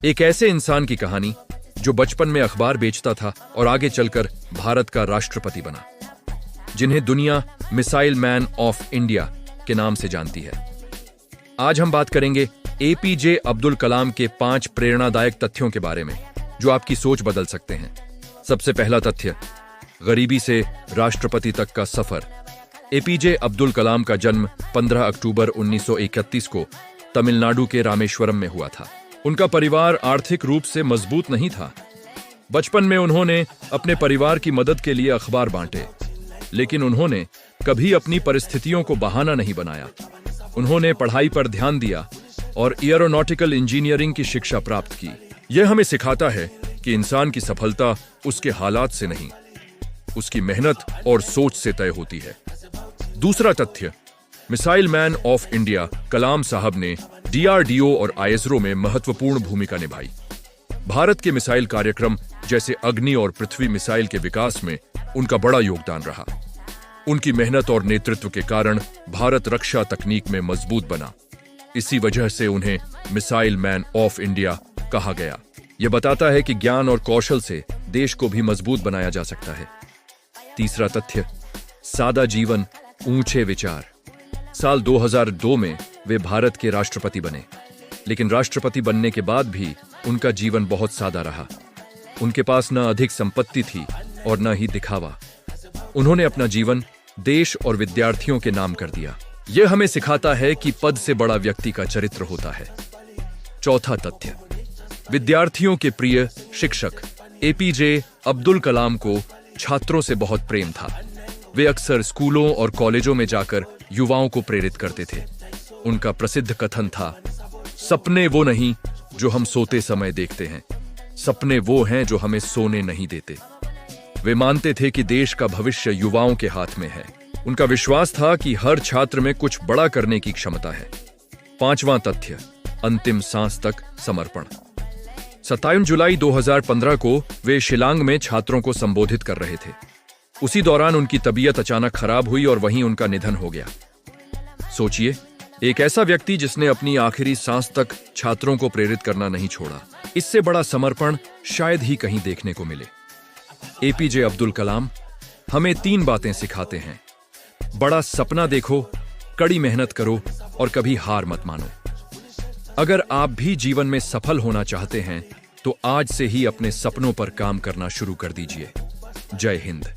एक ऐसे इंसान की कहानी जो बचपन में अखबार बेचता था और आगे चलकर भारत का राष्ट्रपति बना, जिन्हें दुनिया मिसाइल मैन ऑफ इंडिया के नाम से जानती है। आज हम बात करेंगे एपीजे अब्दुल कलाम के 5 प्रेरणादायक तथ्यों के बारे में जो आपकी सोच बदल सकते हैं। सबसे पहला तथ्य, गरीबी से राष्ट्रपति तक का सफर। एपीजे अब्दुल कलाम का जन्म 15 अक्टूबर 1931 को तमिलनाडु के रामेश्वरम में हुआ था। उनका परिवार आर्थिक रूप से मजबूत नहीं था। बचपन में उन्होंने अपने परिवार की मदद के लिए अखबार बांटे, लेकिन उन्होंने कभी अपनी परिस्थितियों को बहाना नहीं बनाया। उन्होंने पढ़ाई पर ध्यान दिया और एयरोनॉटिकल इंजीनियरिंग की शिक्षा प्राप्त की। यह हमें सिखाता है कि इंसान की सफलता उसके हालात से नहीं, उसकी मेहनत और सोच से तय होती है। दूसरा तथ्य, मिसाइल मैन ऑफ इंडिया कलाम साहब ने डीआरडीओ और आईएसआरओ में महत्वपूर्ण भूमिका निभाई। भारत के मिसाइल कार्यक्रम जैसे अग्नि और पृथ्वी मिसाइल के विकास में उनका बड़ा योगदान रहा। उनकी मेहनत और नेतृत्व के कारण भारत रक्षा तकनीक में मजबूत बना। इसी वजह से उन्हें मिसाइल मैन ऑफ इंडिया कहा गया। यह बताता है कि ज्ञान और कौशल से देश को भी मजबूत बनाया जा सकता है। तीसरा तथ्य, सादा जीवन, ऊंचे विचार। साल 2002 में वे भारत के राष्ट्रपति बने, लेकिन राष्ट्रपति बनने के बाद भी उनका जीवन बहुत सादा रहा। उनके पास न अधिक संपत्ति थी और न ही दिखावा। उन्होंने अपना जीवन देश और विद्यार्थियों के नाम कर दिया। यह हमें सिखाता है कि पद से बड़ा व्यक्ति का चरित्र होता है। चौथा तथ्य, विद्यार्थियों के प्रिय शिक्षक। एपीजे अब्दुल कलाम को छात्रों से बहुत प्रेम था। वे अक्सर स्कूलों और कॉलेजों में जाकर युवाओं को प्रेरित करते थे। उनका प्रसिद्ध कथन था, सपने वो नहीं जो हम सोते समय देखते हैं, सपने वो हैं जो हमें सोने नहीं देते। वे मानते थे कि देश का भविष्य युवाओं के हाथ में है। उनका विश्वास था कि हर छात्र में कुछ बड़ा करने की क्षमता है। पांचवां तथ्य, अंतिम सांस तक समर्पण। 27 जुलाई 2015 को वे शिलांग में छात्रों को संबोधित कर रहे थे। उसी दौरान उनकी तबीयत अचानक खराब हुई और वहीं उनका निधन हो गया। सोचिए, एक ऐसा व्यक्ति जिसने अपनी आखिरी सांस तक छात्रों को प्रेरित करना नहीं छोड़ा। इससे बड़ा समर्पण शायद ही कहीं देखने को मिले। एपीजे अब्दुल कलाम हमें 3 बातें सिखाते हैं। बड़ा सपना देखो, कड़ी मेहनत करो और कभी हार मत मानो। अगर आप भी जीवन में सफल होना चाहते हैं तो आज से ही अपने सपनों पर काम करना शुरू कर दीजिए। जय हिंद।